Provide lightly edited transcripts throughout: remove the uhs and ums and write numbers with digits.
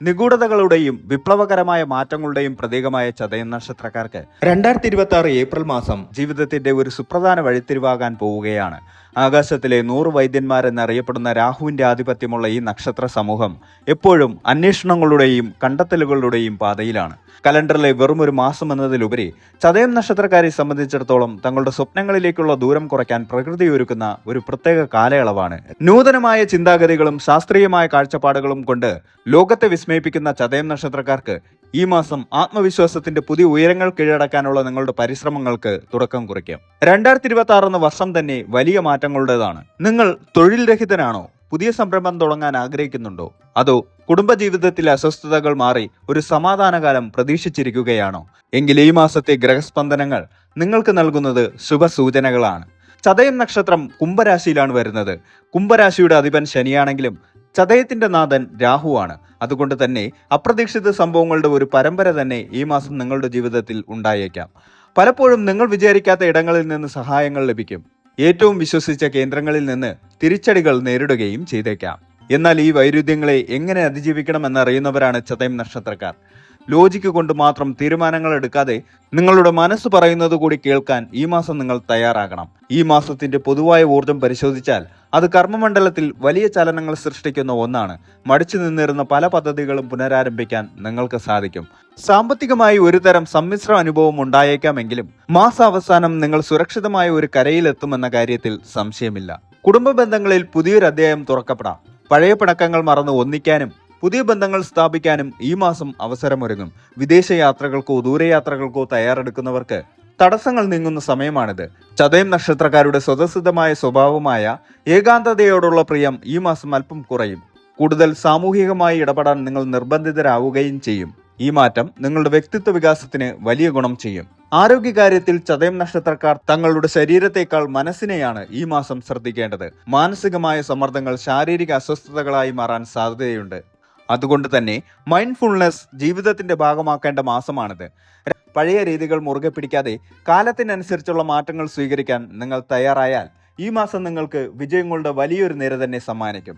നിഗൂഢതകളുടെയും വിപ്ലവകരമായ മാറ്റങ്ങളുടെയും പ്രതീകമായ ചതയം നക്ഷത്രക്കാർക്ക് 2026 ഏപ്രിൽ മാസം ജീവിതത്തിന്റെ ഒരു സുപ്രധാന വഴിത്തിരിവാകാൻ പോവുകയാണ്. ആകാശത്തിലെ 100 വൈദ്യന്മാരെന്നറിയപ്പെടുന്ന രാഹുവിന്റെ ആധിപത്യമുള്ള ഈ നക്ഷത്ര സമൂഹം എപ്പോഴും അന്വേഷണങ്ങളുടെയും കണ്ടെത്തലുകളുടെയും പാതയിലാണ്. കലണ്ടറിലെ വെറും ഒരു മാസം എന്നതിലുപരി ചതയം നക്ഷത്രക്കാരെ സംബന്ധിച്ചിടത്തോളം തങ്ങളുടെ സ്വപ്നങ്ങളിലേക്കുള്ള ദൂരം കുറയ്ക്കാൻ പ്രകൃതി ഒരുക്കുന്ന ഒരു പ്രത്യേക കാലയളവാണ്. നൂതനമായ ചിന്താഗതികളും ശാസ്ത്രീയമായ കാഴ്ചപ്പാടുകളും കൊണ്ട് ലോകത്തെ വിസ്മയിപ്പിക്കുന്ന ചതയം നക്ഷത്രക്കാർക്ക് ഈ മാസം ആത്മവിശ്വാസത്തിന്റെ പുതിയ ഉയരങ്ങൾ കീഴടക്കാനുള്ള നിങ്ങളുടെ പരിശ്രമങ്ങൾക്ക് തുടക്കം കുറിക്കാം. 2026 എന്ന വർഷം തന്നെ വലിയ മാറ്റങ്ങളുടേതാണ്. നിങ്ങൾ തൊഴിൽ രഹിതനാണോ? പുതിയ സംരംഭം തുടങ്ങാൻ ആഗ്രഹിക്കുന്നുണ്ടോ? അതോ കുടുംബജീവിതത്തിലെ അസ്വസ്ഥതകൾ മാറി ഒരു സമാധാനകാലം പ്രതീക്ഷിച്ചിരിക്കുകയാണോ? എങ്കിൽ ഈ മാസത്തെ ഗ്രഹസ്പന്ദനങ്ങൾ നിങ്ങൾക്ക് നൽകുന്നത് ശുഭസൂചനകളാണ്. ചതയം നക്ഷത്രം കുംഭരാശിയിലാണ് വരുന്നത്. കുംഭരാശിയുടെ അധിപൻ ശനിയാണെങ്കിലും ചതയത്തിന്റെ നാഥൻ രാഹുവാണ്. അതുകൊണ്ട് തന്നെ അപ്രതീക്ഷിത സംഭവങ്ങളുടെ ഒരു പരമ്പര തന്നെ ഈ മാസം നിങ്ങളുടെ ജീവിതത്തിൽ ഉണ്ടായേക്കാം. പലപ്പോഴും നിങ്ങൾ വിചാരിക്കാത്ത ഇടങ്ങളിൽ നിന്ന് സഹായങ്ങൾ ലഭിക്കും. ഏറ്റവും വിശ്വസിച്ച കേന്ദ്രങ്ങളിൽ നിന്ന് തിരിച്ചടികൾ നേരിടുകയും ചെയ്തേക്കാം. എന്നാൽ ഈ വൈരുദ്ധ്യങ്ങളെ എങ്ങനെ അതിജീവിക്കണമെന്നറിയുന്നവരാണ് ചതയം നക്ഷത്രക്കാർ. ലോജിക്ക് കൊണ്ട് മാത്രം തീരുമാനങ്ങൾ എടുക്കാതെ നിങ്ങളുടെ മനസ്സ് പറയുന്നത് കൂടി കേൾക്കാൻ ഈ മാസം നിങ്ങൾ തയ്യാറാകണം. ഈ മാസത്തിന്റെ പൊതുവായ ഊർജം പരിശോധിച്ചാൽ അത് കർമ്മമണ്ഡലത്തിൽ വലിയ ചലനങ്ങൾ സൃഷ്ടിക്കുന്ന ഒന്നാണ്. മടിച്ചു നിന്നിരുന്ന പല പദ്ധതികളും പുനരാരംഭിക്കാൻ നിങ്ങൾക്ക് സാധിക്കും. സാമ്പത്തികമായി ഒരു തരം സമ്മിശ്ര അനുഭവം ഉണ്ടായേക്കാമെങ്കിലും മാസാവസാനം നിങ്ങൾ സുരക്ഷിതമായ ഒരു കരയിലെത്തുമെന്ന കാര്യത്തിൽ സംശയമില്ല. കുടുംബ ബന്ധങ്ങളിൽ പുതിയൊരു അധ്യായം തുറക്കപ്പെടാം. പഴയ പിണക്കങ്ങൾ മറന്ന് ഒന്നിക്കാനും പുതിയ ബന്ധങ്ങൾ സ്ഥാപിക്കാനും ഈ മാസം അവസരമൊരുങ്ങും. വിദേശ യാത്രകൾക്കോ ദൂരയാത്രകൾക്കോ തയ്യാറെടുക്കുന്നവർക്ക് തടസ്സങ്ങൾ നീങ്ങുന്ന സമയമാണിത്. ചതയം നക്ഷത്രക്കാരുടെ സ്വതസിദ്ധമായ സ്വഭാവമായ ഏകാന്തതയോടുള്ള പ്രിയം ഈ മാസം അല്പം കുറയും. കൂടുതൽ സാമൂഹികമായി ഇടപെടാൻ നിങ്ങൾ നിർബന്ധിതരാവുകയും ചെയ്യും. ഈ മാറ്റം നിങ്ങളുടെ വ്യക്തിത്വ വികാസത്തിന് വലിയ ഗുണം ചെയ്യും. ആരോഗ്യകാര്യത്തിൽ ചതയം നക്ഷത്രക്കാർ തങ്ങളുടെ ശരീരത്തെക്കാൾ മനസ്സിനെയാണ് ഈ മാസം ശ്രദ്ധിക്കേണ്ടത്. മാനസികമായ സമ്മർദ്ദങ്ങൾ ശാരീരിക അസ്വസ്ഥതകളായി മാറാൻ സാധ്യതയുണ്ട്. അതുകൊണ്ട് തന്നെ മൈൻഡ്ഫുൾനെസ് ജീവിതത്തിന്റെ ഭാഗമാക്കേണ്ട മാസമാണിത്. പഴയ രീതികൾ മുറുകെ പിടിക്കാതെ കാലത്തിനനുസരിച്ചുള്ള മാറ്റങ്ങൾ സ്വീകരിക്കാൻ നിങ്ങൾ തയ്യാറായാൽ ഈ മാസം നിങ്ങൾക്ക് വിജയങ്ങളുടെ വലിയൊരു നിര തന്നെ സമ്മാനിക്കും.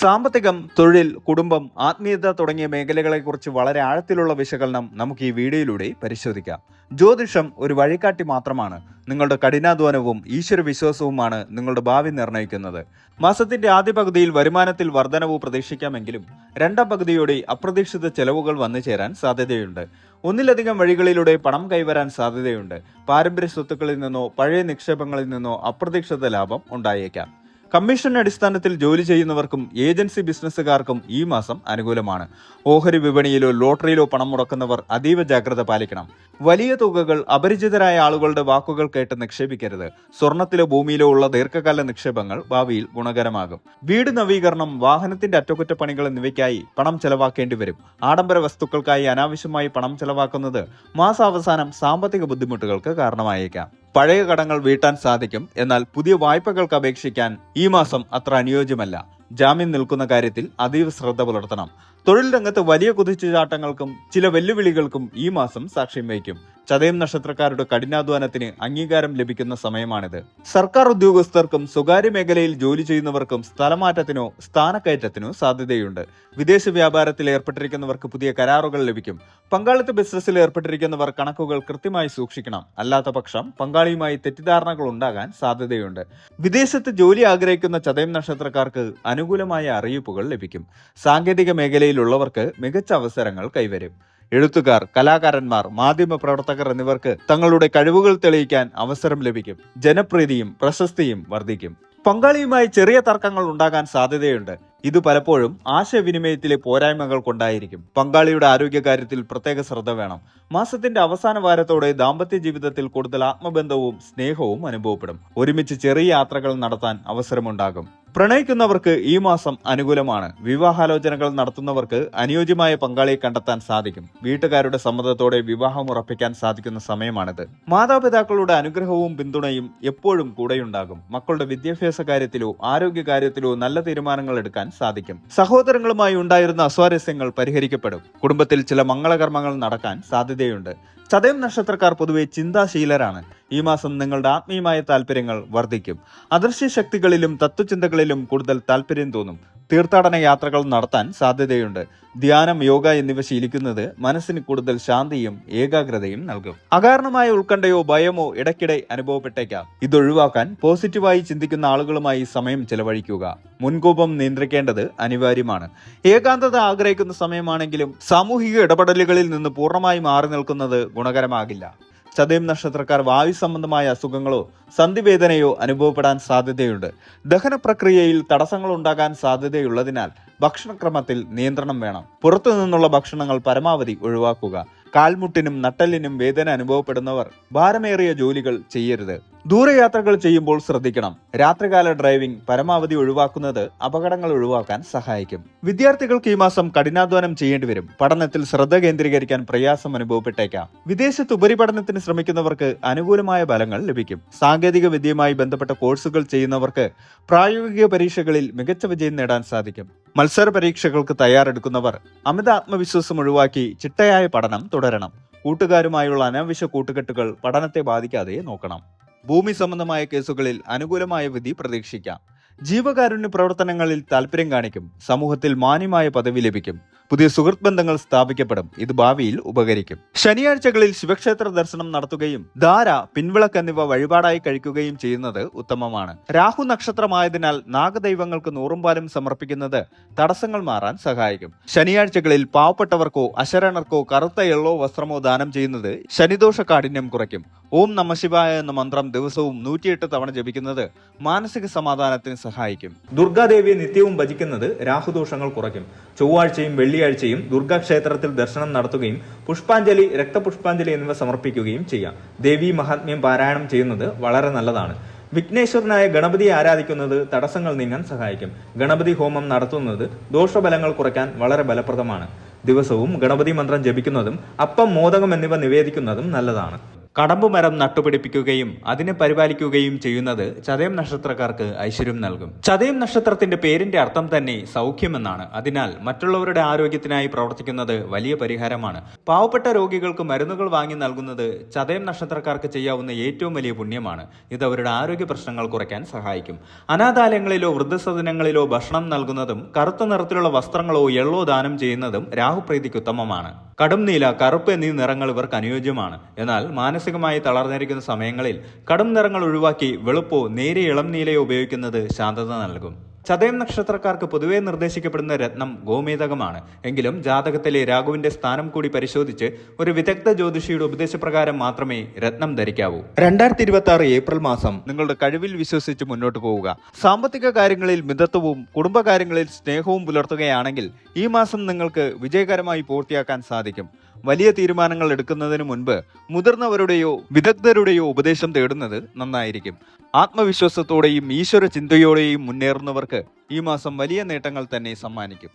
സാമ്പത്തികം, തൊഴിൽ, കുടുംബം, ആത്മീയത തുടങ്ങിയ മേഖലകളെക്കുറിച്ച് വളരെ ആഴത്തിലുള്ള വിശകലനം നമുക്ക് ഈ വീഡിയോയിലൂടെ പരിശോധിക്കാം. ജ്യോതിഷം ഒരു വഴികാട്ടി മാത്രമാണ്. നിങ്ങളുടെ കഠിനാധ്വാനവും ഈശ്വരവിശ്വാസവുമാണ് നിങ്ങളുടെ ഭാവി നിർണ്ണയിക്കുന്നത്. മാസത്തിന്റെ ആദ്യ പകുതിയിൽ വരുമാനത്തിൽ വർധനവ് പ്രതീക്ഷിക്കാമെങ്കിലും രണ്ടാം പകുതിയോടെ അപ്രതീക്ഷിത ചെലവുകൾ വന്നു ചേരാൻ സാധ്യതയുണ്ട്. ഒന്നിലധികം വഴികളിലൂടെ പണം കൈവരാൻ സാധ്യതയുണ്ട്. പാരമ്പര്യ സ്വത്തുക്കളിൽ നിന്നോ പഴയ നിക്ഷേപങ്ങളിൽ നിന്നോ അപ്രതീക്ഷിത ലാഭം ഉണ്ടായേക്കാം. കമ്മീഷൻ അടിസ്ഥാനത്തിൽ ജോലി ചെയ്യുന്നവർക്കും ഏജൻസി ബിസിനസ്സുകാർക്കും ഈ മാസം അനുകൂലമാണ്. ഓഹരി വിപണിയിലോ ലോട്ടറിയിലോ പണം മുടക്കുന്നവർ അതീവ ജാഗ്രത പാലിക്കണം. വലിയ തുകകൾ അപരിചിതരായ ആളുകളുടെ വാക്കുകൾ കേട്ട് നിക്ഷേപിക്കരുത്. സ്വർണത്തിലോ ഭൂമിയിലോ ഉള്ള ദീർഘകാല നിക്ഷേപങ്ങൾ ഭാവിയിൽ ഗുണകരമാകും. വീട് നവീകരണം, വാഹനത്തിന്റെ അറ്റകുറ്റപ്പണികൾ എന്നിവയ്ക്കായി പണം ചെലവാക്കേണ്ടി വരും. ആഡംബര വസ്തുക്കൾക്കായി അനാവശ്യമായി പണം ചെലവാക്കുന്നത് മാസാവസാനം സാമ്പത്തിക ബുദ്ധിമുട്ടുകൾക്ക് കാരണമായേക്കാം. പഴയ കടങ്ങൾ വീട്ടാൻ സാധിക്കും. എന്നാൽ പുതിയ വായ്പകൾക്ക് അപേക്ഷിക്കാൻ ഈ മാസം അത്ര അനുയോജ്യമല്ല. ജാമ്യം നിൽക്കുന്ന കാര്യത്തിൽ അതീവ ശ്രദ്ധ പുലർത്തണം. തൊഴിൽ രംഗത്ത് വലിയ കുതിച്ചുചാട്ടങ്ങൾക്കും ചില വെല്ലുവിളികൾക്കും ഈ മാസം സാക്ഷ്യം വഹിക്കും. ചതയം നക്ഷത്രക്കാരുടെ കഠിനാധ്വാനത്തിന് അംഗീകാരം ലഭിക്കുന്ന സമയമാണിത്. സർക്കാർ ഉദ്യോഗസ്ഥർക്കും സ്വകാര്യ മേഖലയിൽ ജോലി ചെയ്യുന്നവർക്കും സ്ഥലമാറ്റത്തിനോ സ്ഥാനക്കയറ്റത്തിനോ സാധ്യതയുണ്ട്. വിദേശ വ്യാപാരത്തിൽ ഏർപ്പെട്ടിരിക്കുന്നവർക്ക് പുതിയ കരാറുകൾ ലഭിക്കും. പങ്കാളിത്ത ബിസിനസ്സിൽ ഏർപ്പെട്ടിരിക്കുന്നവർ കണക്കുകൾ കൃത്യമായി സൂക്ഷിക്കണം. അല്ലാത്ത പക്ഷം പങ്കാളിയുമായി തെറ്റിദ്ധാരണകൾ ഉണ്ടാകാൻ സാധ്യതയുണ്ട്. വിദേശത്ത് ജോലി ആഗ്രഹിക്കുന്ന ചതയം നക്ഷത്രക്കാർക്ക് അനുകൂലമായ അറിയിപ്പുകൾ ലഭിക്കും. സാങ്കേതിക മേഖലയിലുള്ളവർക്ക് മികച്ച അവസരങ്ങൾ കൈവരും. എഴുത്തുകാർ, കലാകാരന്മാർ, മാധ്യമ പ്രവർത്തകർ എന്നിവർക്ക് തങ്ങളുടെ കഴിവുകൾ തെളിയിക്കാൻ അവസരം ലഭിക്കും. ജനപ്രീതിയും പ്രശസ്തിയും വർദ്ധിക്കും. പങ്കാളിയുമായി ചെറിയ തർക്കങ്ങൾ ഉണ്ടാകാൻ സാധ്യതയുണ്ട്. ഇത് പലപ്പോഴും ആശയവിനിമയത്തിലെ പോരായ്മകൾ കൊണ്ടായിരിക്കും. പങ്കാളിയുടെ ആരോഗ്യകാര്യത്തിൽ പ്രത്യേക ശ്രദ്ധ വേണം. മാസത്തിന്റെ അവസാന വാരത്തോടെ ദാമ്പത്യ ജീവിതത്തിൽ കൂടുതൽ ആത്മബന്ധവും സ്നേഹവും അനുഭവപ്പെടും. ഒരുമിച്ച് ചെറിയ യാത്രകൾ നടത്താൻ അവസരമുണ്ടാകും. പ്രണയിക്കുന്നവർക്ക് ഈ മാസം അനുകൂലമാണ്. വിവാഹാലോചനകൾ നടത്തുന്നവർക്ക് അനുയോജ്യമായ പങ്കാളിയെ കണ്ടെത്താൻ സാധിക്കും. വീട്ടുകാരുടെ സമ്മതത്തോടെ വിവാഹം ഉറപ്പിക്കാൻ സാധിക്കുന്ന സമയമാണിത്. മാതാപിതാക്കളുടെ അനുഗ്രഹവും പിന്തുണയും എപ്പോഴും കൂടെയുണ്ടാകും. മക്കളുടെ വിദ്യാഭ്യാസ കാര്യത്തിലോ ആരോഗ്യ കാര്യത്തിലോ നല്ല തീരുമാനങ്ങൾ എടുക്കാൻ സാധിക്കും. സഹോദരങ്ങളുമായി ഉണ്ടായിരുന്ന അസ്വാരസ്യങ്ങൾ പരിഹരിക്കപ്പെടും. കുടുംബത്തിൽ ചില മംഗളകർമ്മങ്ങൾ നടക്കാൻ സാധ്യതയുണ്ട്. ചതയം നക്ഷത്രക്കാർ പൊതുവെ ചിന്താശീലരാണ്. ഈ മാസം നിങ്ങളുടെ ആത്മീയമായ താല്പര്യങ്ങൾ വർദ്ധിക്കും. അദൃശ്യ ശക്തികളിലും തത്വചിന്തകളിലും കൂടുതൽ താല്പര്യം തോന്നും. തീർത്ഥാടന യാത്രകൾ നടത്താൻ സാധ്യതയുണ്ട്. ധ്യാനം, യോഗ എന്നിവ ശീലിക്കുന്നത് മനസ്സിന് കൂടുതൽ ശാന്തിയും ഏകാഗ്രതയും നൽകും. അകാരണമായ ഉത്കണ്ഠയോ ഭയമോ ഇടയ്ക്കിടെ അനുഭവപ്പെട്ടേക്കാം. ഇതൊഴിവാക്കാൻ പോസിറ്റീവായി ചിന്തിക്കുന്ന ആളുകളുമായി സമയം ചെലവഴിക്കുക. മുൻകോപം നിയന്ത്രിക്കേണ്ടത് അനിവാര്യമാണ്. ഏകാന്തത ആഗ്രഹിക്കുന്ന സമയമാണെങ്കിലും സാമൂഹിക ഇടപെടലുകളിൽ നിന്ന് പൂർണ്ണമായി മാറി നിൽക്കുന്നത് ഗുണകരമാകില്ല. ചതയം നക്ഷത്രക്കാർ വായു സംബന്ധമായ അസുഖങ്ങളോ സന്ധിവേദനയോ അനുഭവപ്പെടാൻ സാധ്യതയുണ്ട്. ദഹന പ്രക്രിയയിൽ തടസ്സങ്ങൾ ഉണ്ടാകാൻ സാധ്യതയുള്ളതിനാൽ ഭക്ഷണക്രമത്തിൽ നിയന്ത്രണം വേണം. പുറത്തു നിന്നുള്ള ഭക്ഷണങ്ങൾ പരമാവധി ഒഴിവാക്കുക. കാൽമുട്ടിനും നട്ടെല്ലിനും വേദന അനുഭവപ്പെടുന്നവർ ഭാരമേറിയ ജോലികൾ ചെയ്യരുത്. ദൂരയാത്രകൾ ചെയ്യുമ്പോൾ ശ്രദ്ധിക്കണം. രാത്രികാല ഡ്രൈവിംഗ് പരമാവധി ഒഴിവാക്കുന്നത് അപകടങ്ങൾ ഒഴിവാക്കാൻ സഹായിക്കും. വിദ്യാർത്ഥികൾക്ക് ഈ മാസം കഠിനാധ്വാനം ചെയ്യേണ്ടി വരും. പഠനത്തിൽ ശ്രദ്ധ കേന്ദ്രീകരിക്കാൻ പ്രയാസം അനുഭവപ്പെട്ടേക്കാം. വിദേശത്ത് ഉപരിപഠനത്തിന് ശ്രമിക്കുന്നവർക്ക് അനുകൂലമായ ഫലങ്ങൾ ലഭിക്കും. സാങ്കേതിക വിദ്യയുമായി ബന്ധപ്പെട്ട കോഴ്സുകൾ ചെയ്യുന്നവർക്ക് പ്രായോഗിക പരീക്ഷകളിൽ മികച്ച വിജയം നേടാൻ സാധിക്കും. മത്സര പരീക്ഷകൾക്ക് തയ്യാറെടുക്കുന്നവർ അമിത ആത്മവിശ്വാസം ഒഴിവാക്കി ചിട്ടയായ പഠനം തുടരണം. കൂട്ടുകാരുമായുള്ള അനാവശ്യ കൂട്ടുകെട്ടുകൾ പഠനത്തെ ബാധിക്കാതെ നോക്കണം. ഭൂമി സംബന്ധമായ കേസുകളിൽ അനുകൂലമായ വിധി പ്രതീക്ഷിക്കാം. ജീവകാരുണ്യ പ്രവർത്തനങ്ങളിൽ താല്പര്യം കാണിക്കും. സമൂഹത്തിൽ മാന്യമായ പദവി ലഭിക്കും. പുതിയ സുഹൃത്ത് ബന്ധങ്ങൾ സ്ഥാപിക്കപ്പെടും. ഇത് ഭാവിയിൽ ഉപകരിക്കും. ശനിയാഴ്ചകളിൽ ശിവക്ഷേത്ര ദർശനം നടത്തുകയും ധാര, പിൻവിളക്ക് എന്നിവ വഴിപാടായി കഴിക്കുകയും ചെയ്യുന്നത് ഉത്തമമാണ്. രാഹു നക്ഷത്രമായതിനാൽ നാഗദൈവങ്ങൾക്ക് നൂറും പാലും സമർപ്പിക്കുന്നത് തടസ്സങ്ങൾ മാറാൻ സഹായിക്കും. ശനിയാഴ്ചകളിൽ പാവപ്പെട്ടവർക്കോ അശരണർക്കോ കറുത്ത എള്ളോ വസ്ത്രമോ ദാനം ചെയ്യുന്നത് ശനിദോഷ കാഠിന്യം കുറയ്ക്കും. ഓം നമഃശിവായ എന്ന മന്ത്രം ദിവസവും 108 തവണ ജപിക്കുന്നത് മാനസിക സമാധാനത്തിന് സഹായിക്കും. ദുർഗാദേവിയെ നിത്യവും ഭജിക്കുന്നത് രാഹുദോഷങ്ങൾ കുറയ്ക്കും. ചൊവ്വാഴ്ചയും വെള്ളിയാഴ്ചയും ദുർഗാക്ഷേത്രത്തിൽ ദർശനം നടത്തുകയും പുഷ്പാഞ്ജലി, രക്തപുഷ്പാഞ്ജലി എന്നിവ സമർപ്പിക്കുകയും ചെയ്യാം. ദേവീ മഹാത്മ്യം പാരായണം ചെയ്യുന്നത് വളരെ നല്ലതാണ്. വിഘ്നേശ്വരനായ ഗണപതിയെ ആരാധിക്കുന്നത് തടസ്സങ്ങൾ നീങ്ങാൻ സഹായിക്കും. ഗണപതി ഹോമം നടത്തുന്നത് ദോഷഫലങ്ങൾ കുറയ്ക്കാൻ വളരെ ഫലപ്രദമാണ്. ദിവസവും ഗണപതി മന്ത്രം ജപിക്കുന്നതും അപ്പം, മോദകം എന്നിവ നിവേദിക്കുന്നതും നല്ലതാണ്. കടമ്പുമരം നട്ടുപിടിപ്പിക്കുകയും അതിനെ പരിപാലിക്കുകയും ചെയ്യുന്നത് ചതയം നക്ഷത്രക്കാർക്ക് ഐശ്വര്യം നൽകും. ചതയം നക്ഷത്രത്തിന്റെ പേരിന്റെ അർത്ഥം തന്നെ സൗഖ്യമെന്നാണ്. അതിനാൽ മറ്റുള്ളവരുടെ ആരോഗ്യത്തിനായി പ്രവർത്തിക്കുന്നത് വലിയ പരിഹാരമാണ്. പാവപ്പെട്ട രോഗികൾക്ക് മരുന്നുകൾ വാങ്ങി നൽകുന്നത് ചതയം നക്ഷത്രക്കാർക്ക് ചെയ്യാവുന്ന ഏറ്റവും വലിയ പുണ്യമാണ്. ഇത് അവരുടെ ആരോഗ്യ പ്രശ്നങ്ങൾ കുറയ്ക്കാൻ സഹായിക്കും. അനാഥാലയങ്ങളിലോ വൃദ്ധസദനങ്ങളിലോ ഭക്ഷണം നൽകുന്നതും കറുത്ത നിറത്തിലുള്ള വസ്ത്രങ്ങളോ എള്ളോ ദാനം ചെയ്യുന്നതും രാഹുപ്രീതിക്ക് ഉത്തമമാണ്. കടും നീല, കറുപ്പ് എന്നീ നിറങ്ങൾ ഇവർക്ക് അനുയോജ്യമാണ്. എന്നാൽ മാനസികമായി തളർന്നിരിക്കുന്ന സമയങ്ങളിൽ കടും നിറങ്ങൾ ഒഴിവാക്കി വെളുപ്പോ നേരിയ ഇളം നീലയോ ഉപയോഗിക്കുന്നത് ശാന്തത നൽകും. ചതയം നക്ഷത്രക്കാർക്ക് പൊതുവെ നിർദ്ദേശിക്കപ്പെടുന്ന രത്നം ഗോമേതകമാണ്. എങ്കിലും ജാതകത്തിലെ രാഹുവിന്റെ സ്ഥാനം കൂടി പരിശോധിച്ച് ഒരു വിദഗ്ധ ജ്യോതിഷിയുടെ ഉപദേശപ്രകാരം മാത്രമേ രത്നം ധരിക്കാവൂ. 2026 ഏപ്രിൽ മാസം നിങ്ങളുടെ കഴിവിൽ വിശ്വസിച്ച് മുന്നോട്ട് പോവുക. സാമ്പത്തിക കാര്യങ്ങളിൽ മിതത്വവും കുടുംബകാര്യങ്ങളിൽ സ്നേഹവും പുലർത്തുകയാണെങ്കിൽ ഈ മാസം നിങ്ങൾക്ക് വിജയകരമായി പൂർത്തിയാക്കാൻ സാധിക്കും. വലിയ തീരുമാനങ്ങൾ എടുക്കുന്നതിന് മുൻപ് മുതിർന്നവരുടെയോ വിദഗ്ധരുടെയോ ഉപദേശം തേടുന്നത് നന്നായിരിക്കും. ആത്മവിശ്വാസത്തോടെയും ഈശ്വര ചിന്തയോടെയും മുന്നേറുന്നവർക്ക് ഈ മാസം വലിയ നേട്ടങ്ങൾ തന്നെ സമ്മാനിക്കും.